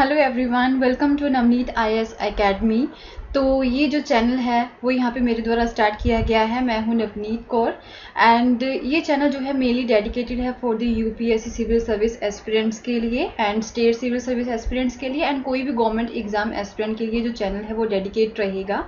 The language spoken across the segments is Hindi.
Hello everyone, welcome to Navneet IAS academy. तो ये जो चैनल है वो यहाँ पे मेरे द्वारा स्टार्ट किया गया है। मैं हूँ नवनीत कौर एंड ये चैनल जो है मेनली डेडिकेटेड है for the UPSC civil service aspirants के लिए and state civil service aspirants के लिए एंड कोई भी गवर्नमेंट एग्जाम एस्पिरेंट के लिए जो चैनल है वो डेडिकेट रहेगा।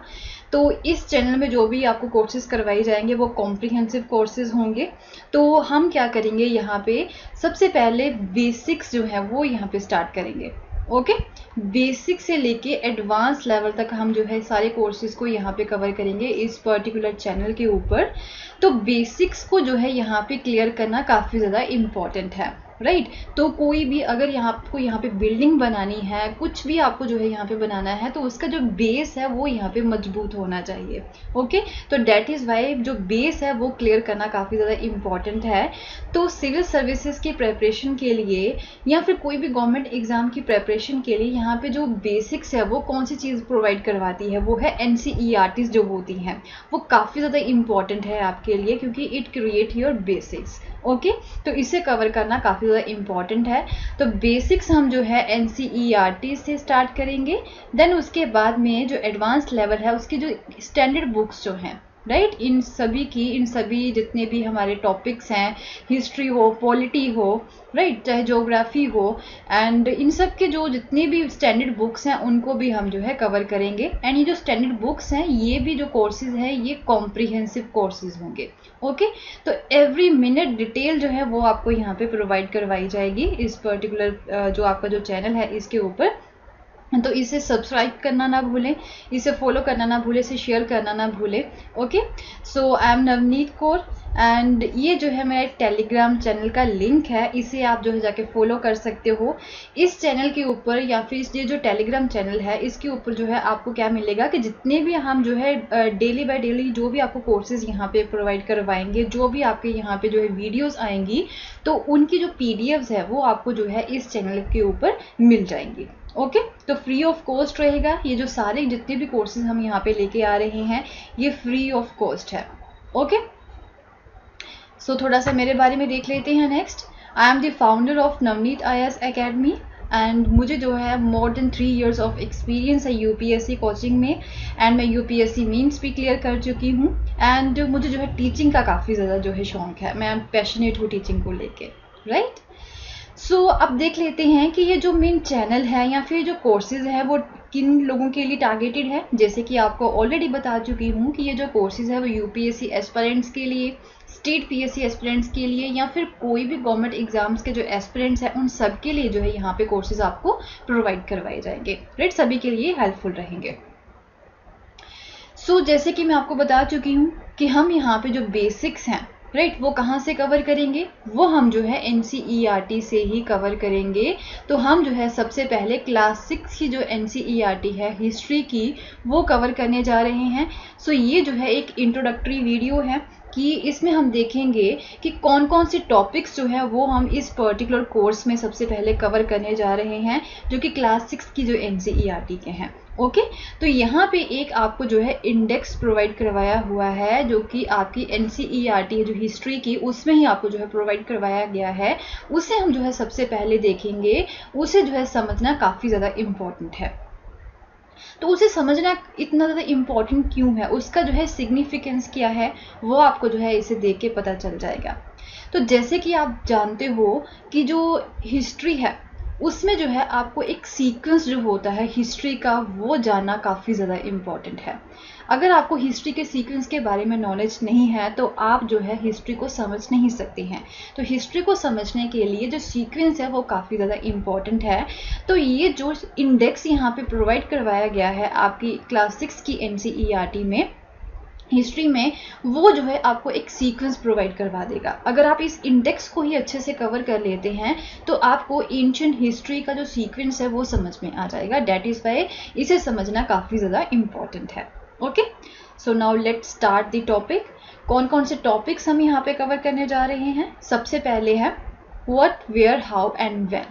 तो इस चैनल में जो भी आपको कोर्सेज करवाए जाएंगे वो कॉम्प्रिहेंसिव कोर्सेज होंगे। तो हम क्या करेंगे यहाँ पे, सबसे पहले बेसिक्स जो है वो यहाँ पे स्टार्ट करेंगे। ओके, बेसिक से लेके एडवांस लेवल तक हम जो है सारे कोर्सेज को यहाँ पे कवर करेंगे इस पर्टिकुलर चैनल के ऊपर। तो बेसिक्स को जो है यहाँ पे क्लियर करना काफ़ी ज़्यादा इम्पॉर्टेंट है, राइट। तो कोई भी अगर आपको यहाँ पे बिल्डिंग बनानी है, कुछ भी आपको जो है यहाँ पे बनाना है, तो उसका जो बेस है वो यहाँ पे मजबूत होना चाहिए। ओके, तो डेट इज़ वाई जो बेस है वो क्लियर करना काफ़ी ज़्यादा इम्पॉर्टेंट है। तो सिविल सर्विसेज की प्रेपरेशन के लिए या फिर कोई भी गवर्नमेंट एग्जाम की प्रेपरेशन के लिए यहाँ पे जो बेसिक्स है वो कौन सी चीज़ प्रोवाइड करवाती है, वो है NCERTs जो होती हैं। वो काफ़ी ज़्यादा इम्पॉर्टेंट है आपके लिए क्योंकि it create your basics. Okay, तो इसे कवर करना काफ़ी ज़्यादा इम्पॉर्टेंट है। तो बेसिक्स हम जो है NCERT से स्टार्ट करेंगे। देन उसके बाद में जो एडवांस लेवल है उसकी जो स्टैंडर्ड बुक्स जो हैं, राइट, इन सभी जितने भी हमारे टॉपिक्स हैं, हिस्ट्री हो, पॉलिटी हो, राइट, चाहे ज्योग्राफी हो, एंड इन सब के जो जितने भी स्टैंडर्ड बुक्स हैं उनको भी हम जो है कवर करेंगे। एंड ये जो स्टैंडर्ड बुक्स हैं, ये भी जो कोर्सेज हैं ये कॉम्प्रिहेंसिव कोर्सेज होंगे। ओके, तो एवरी मिनट डिटेल जो है वो आपको यहाँ पे प्रोवाइड करवाई जाएगी इस पर्टिकुलर जो आपका जो चैनल है इसके ऊपर। तो इसे सब्सक्राइब करना ना भूलें, इसे फॉलो करना ना भूलें, इसे शेयर करना ना भूलें। Okay, so I am Navneet Kaur and ये जो है मेरा टेलीग्राम चैनल का लिंक है, इसे आप जो है जाके फॉलो कर सकते हो। इस चैनल के ऊपर या फिर ये जो टेलीग्राम चैनल है इसके ऊपर जो है आपको क्या मिलेगा कि जितने भी हम जो है डेली बाय डेली जो भी आपको कोर्सेज यहाँ पे प्रोवाइड करवाएंगे, जो भी आपके यहाँ पे जो है वीडियोज़ आएंगी, तो उनकी जो PDFs है वो आपको जो है इस चैनल के ऊपर मिल जाएंगी। ओके, तो फ्री ऑफ कॉस्ट रहेगा। ये जो सारे जितने भी कोर्सेज हम यहाँ पे लेके आ रहे हैं ये फ्री ऑफ कॉस्ट है। ओके, सो थोड़ा सा मेरे बारे में देख लेते हैं next. I am the founder of Navneet IAS academy and मुझे जो है more than 3 years of experience है UPSC कोचिंग में एंड मैं UPSC मीन्स भी क्लियर कर चुकी हूँ। एंड मुझे जो है टीचिंग का काफ़ी ज़्यादा जो है शौक है, मैं पैशनेट हूँ टीचिंग को लेके, राइट। सो अब देख लेते हैं कि ये जो मेन चैनल है या फिर जो कोर्सेज है वो किन लोगों के लिए टारगेटेड है। जैसे कि आपको ऑलरेडी बता चुकी हूँ कि ये जो कोर्सेज है वो UPSC एस्पिरेंट्स के लिए, स्टेट PSC एस्पिरेंट्स के लिए या फिर कोई भी गवर्नमेंट एग्जाम्स के जो एस्पिरेंट्स हैं उन सब के लिए जो है यहाँ पे कोर्सेज आपको प्रोवाइड करवाए जाएंगे, राइट, सभी के लिए हेल्पफुल रहेंगे। सो जैसे कि मैं आपको बता चुकी हूँ कि हम यहाँ पे जो बेसिक्स हैं, राइट, वो कहाँ से कवर करेंगे, वो हम जो है NCERT से ही कवर करेंगे। तो हम जो है सबसे पहले क्लास 6 की जो NCERT है हिस्ट्री की वो कवर करने जा रहे हैं। सो ये जो है एक इंट्रोडक्टरी वीडियो है कि इसमें हम देखेंगे कि कौन कौन से टॉपिक्स जो है वो हम इस पर्टिकुलर कोर्स में सबसे पहले कवर करने जा रहे हैं जो कि क्लास 6 की जो NCERT के हैं। ओके, तो यहाँ पे एक आपको जो है इंडेक्स प्रोवाइड करवाया हुआ है जो कि आपकी NCERT जो हिस्ट्री की उसमें ही आपको जो है प्रोवाइड करवाया गया है। उसे हम जो है सबसे पहले देखेंगे, उसे जो है समझना काफ़ी ज़्यादा इम्पॉर्टेंट है। तो उसे समझना इतना ज़्यादा इम्पॉर्टेंट क्यों है, उसका जो है सिग्निफिकेंस क्या है, वो आपको जो है इसे देख के पता चल जाएगा। तो जैसे कि आप जानते हो कि जो हिस्ट्री है उसमें जो है आपको एक सीक्वेंस जो होता है हिस्ट्री का वो जानना काफ़ी ज़्यादा इम्पॉर्टेंट है। अगर आपको हिस्ट्री के सीक्वेंस के बारे में नॉलेज नहीं है तो आप जो है हिस्ट्री को समझ नहीं सकते हैं। तो हिस्ट्री को समझने के लिए जो सीक्वेंस है वो काफ़ी ज़्यादा इम्पॉर्टेंट है। तो ये जो इंडेक्स यहाँ पे प्रोवाइड करवाया गया है आपकी क्लास 6 की NCERT में हिस्ट्री में, वो जो है आपको एक सीक्वेंस प्रोवाइड करवा देगा। अगर आप इस इंडेक्स को ही अच्छे से कवर कर लेते हैं तो आपको एंशिएंट हिस्ट्री का जो सीक्वेंस है वो समझ में आ जाएगा। डेट इज़ वाई इसे समझना काफ़ी ज़्यादा इम्पॉर्टेंट है। Okay, so now let's start the topic. कौन कौन से टॉपिक्स हम यहाँ पे कवर करने जा रहे हैं। सबसे पहले है what, where, how and when.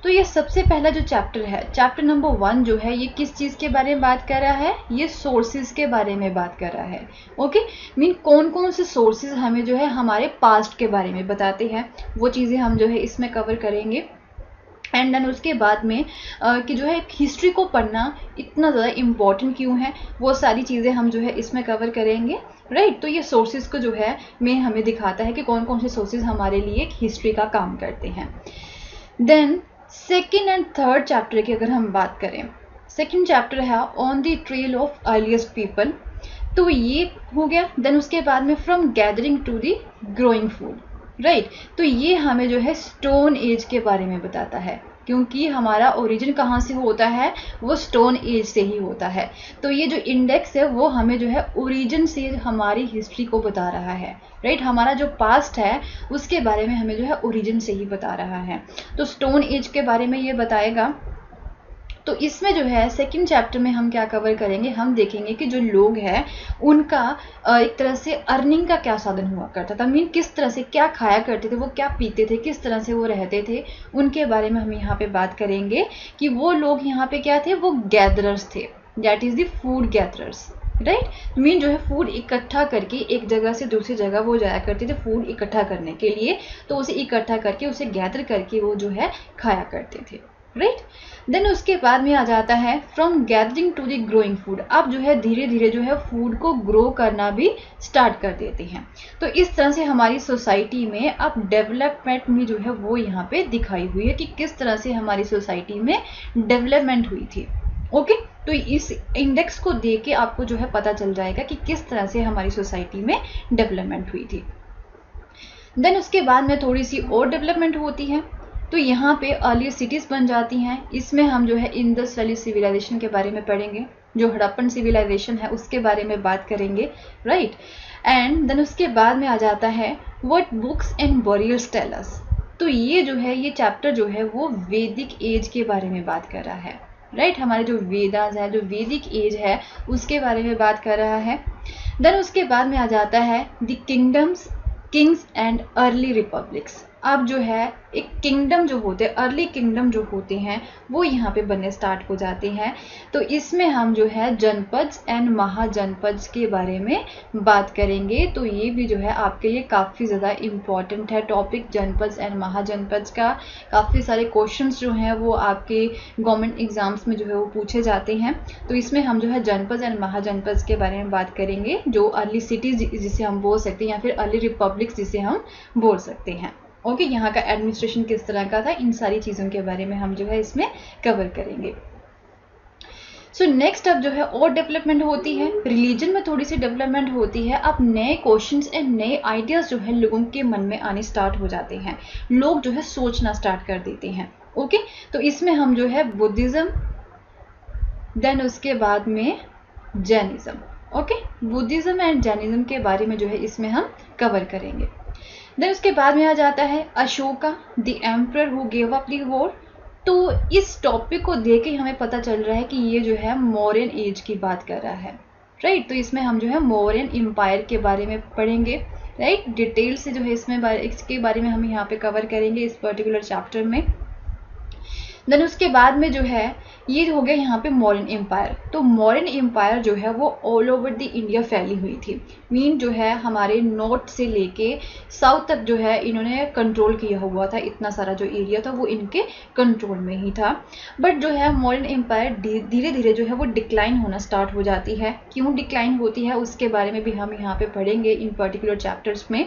तो ये सबसे पहला जो चैप्टर है, चैप्टर नंबर 1 जो है ये किस चीज़ के बारे में बात कर रहा है, ये सोर्सेज के बारे में बात कर रहा है। ओके, मीन कौन कौन से सोर्सेज हमें जो है हमारे पास्ट के बारे में बताते हैं, वो चीज़ें हम जो है इसमें कवर करेंगे। एंड देन उसके बाद में कि जो है हिस्ट्री को पढ़ना इतना ज़्यादा इम्पॉर्टेंट क्यों है, वो सारी चीज़ें हम जो है इसमें कवर करेंगे, राइट। तो ये सोर्सेज को जो है में हमें दिखाता है कि कौन कौन से सोर्सेज हमारे लिए हिस्ट्री का काम करते हैं। Then second and third chapter की अगर हम बात करें, सेकेंड चैप्टर है on the trail of earliest people, तो ये हो गया। देन उसके बाद में from gathering to the growing food, right. तो ये हमें जो है स्टोन एज के बारे में बताता है, क्योंकि हमारा ओरिजिन कहाँ से होता है, वो स्टोन एज से ही होता है। तो ये जो इंडेक्स है वो हमें जो है ओरिजिन से हमारी हिस्ट्री को बता रहा है, राइट। हमारा जो पास्ट है उसके बारे में हमें जो है ओरिजिन से ही बता रहा है। तो स्टोन एज के बारे में ये बताएगा। तो इसमें जो है सेकंड चैप्टर में हम क्या कवर करेंगे, हम देखेंगे कि जो लोग हैं उनका एक तरह से अर्निंग का क्या साधन हुआ करता था, मीन किस तरह से क्या खाया करते थे, वो क्या पीते थे, किस तरह से वो रहते थे, उनके बारे में हम यहाँ पे बात करेंगे कि वो लोग यहाँ पे क्या थे, वो गैदरर्स थे, that is the food gatherers, right. Mean जो है फूड इकट्ठा करके एक जगह से दूसरी जगह वो जाया करते थे फूड इकट्ठा करने के लिए, तो उसे इकट्ठा करके उसे गैदर करके वो जो है खाया करते थे, राइट। देन उसके बाद में आ जाता है from gathering to the growing food. अब जो है धीरे धीरे जो है फूड को ग्रो करना भी स्टार्ट कर देते हैं। तो इस तरह से हमारी सोसाइटी में अब डेवलपमेंट में जो है वो यहाँ पे दिखाई हुई है कि किस तरह से हमारी सोसाइटी में डेवलपमेंट हुई थी, ओके। तो इस इंडेक्स को देख के आपको जो है पता चल जाएगा कि किस तरह से हमारी सोसाइटी में डेवलपमेंट हुई थी। देन उसके बाद में थोड़ी सी और डेवलपमेंट होती है, तो यहाँ पे अर्ली सिटीज़ बन जाती हैं। इसमें हम जो है इंडस वैली सिविलाइजेशन के बारे में पढ़ेंगे, जो हड़प्पन सिविलाइजेशन है उसके बारे में बात करेंगे, राइट। एंड देन उसके बाद में आ जाता है what books and burials tell us. तो ये जो है ये चैप्टर जो है वो वैदिक एज के बारे में बात कर रहा है, राइट। हमारे जो वेदास है, जो वैदिक एज है उसके बारे में बात कर रहा है। देन उसके बाद में आ जाता है the kingdoms, Kings and early republics. अब जो है एक किंगडम जो होते हैं, अर्ली किंगडम जो होते हैं वो यहाँ पे बनने स्टार्ट हो जाते हैं। तो इसमें हम जो है जनपद एंड महाजनपद के बारे में बात करेंगे। तो ये भी जो है आपके लिए काफ़ी ज़्यादा इम्पॉर्टेंट है टॉपिक, जनपद एंड महाजनपद का। काफ़ी सारे क्वेश्चंस जो हैं वो आपके गवर्नमेंट एग्जाम्स में जो है वो पूछे जाते हैं। तो इसमें हम जो है जनपद एंड महाजनपद के बारे में बात करेंगे, जो अर्ली सिटीज जिसे हम बोल सकते हैं या फिर अर्ली रिपब्लिक्स जिसे हम बोल सकते हैं, ओके। यहाँ का एडमिनिस्ट्रेशन किस तरह का था, इन सारी चीज़ों के बारे में हम जो है इसमें कवर करेंगे। सो नेक्स्ट अब जो है और डेवलपमेंट होती है, रिलीजन में थोड़ी सी डेवलपमेंट होती है। अब नए क्वेश्चंस एंड नए आइडियाज़ जो है लोगों के मन में आने स्टार्ट हो जाते हैं, लोग जो है सोचना स्टार्ट कर देते हैं, ओके। तो इसमें हम जो है बुद्धिज़्म, देन उसके बाद में Jainism, okay. Buddhism and Jainism के बारे में जो है इसमें हम कवर करेंगे। देन उसके बाद में आ जाता है Ashoka the emperor who gave up the war. तो इस टॉपिक को देख के हमें पता चल रहा है कि ये जो है मौर्यन एज की बात कर रहा है, राइट। तो इसमें हम जो है मौर्यन एम्पायर के बारे में पढ़ेंगे, राइट। डिटेल से जो है इसके बारे में हम यहाँ पे कवर करेंगे इस पर्टिकुलर चैप्टर में। देन उसके बाद में जो है ये हो गया यहाँ पे मौर्यन एम्पायर। तो मौर्यन एम्पायर जो है वो ऑल ओवर द इंडिया फैली हुई थी, मीन जो है हमारे नॉर्थ से लेके साउथ तक जो है इन्होंने कंट्रोल किया हुआ था। इतना सारा जो एरिया था वो इनके कंट्रोल में ही था। बट जो है मौर्यन एम्पायर धीरे धीरे जो है वो डिक्लाइन होना स्टार्ट हो जाती है। क्यों डिक्लाइन होती है उसके बारे में भी हम यहाँ पे पढ़ेंगे इन पर्टिकुलर चैप्टर्स में,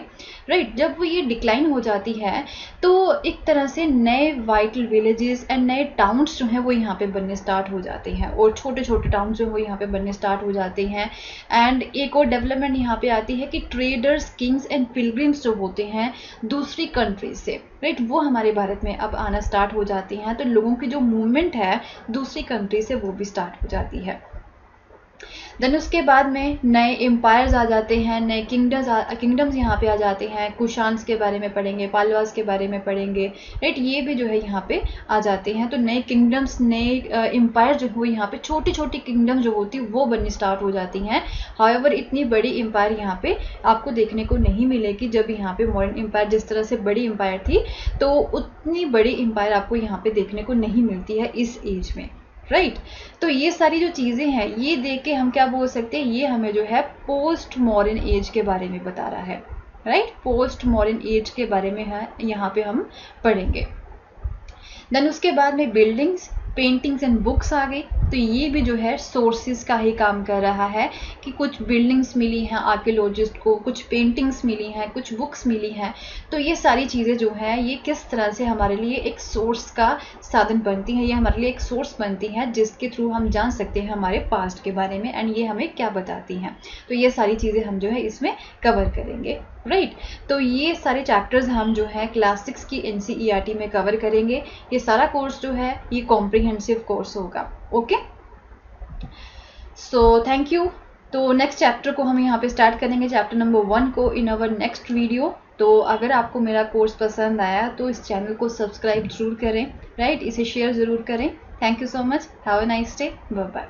राइट। जब वो ये डिक्लाइन हो जाती है तो एक तरह से नए वाइटल विलेजेस एंड नए टाउन्स जो हैं वो यहाँ पे बनने स्टार्ट हो जाते हैं, और छोटे छोटे टाउन्स जो वो यहाँ पे बनने स्टार्ट हो जाते हैं। एंड एक और डेवलपमेंट यहाँ पे आती है कि ट्रेडर्स, किंग्स एंड पिलग्रिम्स जो होते हैं दूसरी कंट्रीज से, राइट, वो हमारे भारत में अब आना स्टार्ट हो जाती हैं। तो लोगों की जो मूवमेंट है दूसरी कंट्री से वो भी स्टार्ट हो जाती है। देन उसके बाद में नए एम्पायर्स आ जाते हैं, नए किंगडम्स यहाँ पे आ जाते हैं। कुशान्स के बारे में पढ़ेंगे, पालवास के बारे में पढ़ेंगे, राइट। ये भी जो है यहाँ पे आ जाते हैं। तो नए किंगडम्स, नए एम्पायर जो वो यहाँ पे छोटी छोटी किंगडम जो होती है वो बननी स्टार्ट हो जाती हैं। हाउएवर इतनी बड़ी एम्पायर यहाँ पे आपको देखने को नहीं मिलेगी। जब यहाँ पे मॉडर्न एम्पायर जिस तरह से बड़ी एम्पायर थी तो उतनी बड़ी एम्पायर आपको यहाँ पे देखने को नहीं मिलती है इस एज में, राइट। तो ये सारी जो चीज़ें हैं ये देख के हम क्या बोल सकते हैं, ये हमें जो है पोस्ट मॉडर्न एज के बारे में बता रहा है, राइट। पोस्ट मॉडर्न एज के बारे में है यहाँ पे हम पढ़ेंगे। देन उसके बाद में बिल्डिंग्स, पेंटिंग्स एंड बुक्स आ गई। तो ये भी जो है सोर्सेज का ही काम कर रहा है कि कुछ बिल्डिंग्स मिली हैं आर्कियोलॉजिस्ट को, कुछ पेंटिंग्स मिली हैं, कुछ बुक्स मिली हैं। तो ये सारी चीज़ें जो हैं ये किस तरह से हमारे लिए एक सोर्स का साधन बनती हैं, ये हमारे लिए एक सोर्स बनती हैं जिसके थ्रू हम जान सकते हैं हमारे पास्ट के बारे में एंड ये हमें क्या बताती हैं। तो ये सारी चीज़ें हम जो है इसमें कवर करेंगे, राइट। तो ये सारे चैप्टर्स हम जो है क्लास 6 की NCERT में कवर करेंगे। ये सारा कोर्स जो है ये कॉम्प्रिहेंसिव कोर्स होगा। Okay, so thank you. तो नेक्स्ट चैप्टर को हम यहाँ पे स्टार्ट करेंगे, चैप्टर नंबर 1 को इन अवर नेक्स्ट वीडियो। तो अगर आपको मेरा कोर्स पसंद आया तो इस चैनल को सब्सक्राइब जरूर करें, राइट, इसे शेयर ज़रूर करें। Thank you so much, have a nice day, bye bye.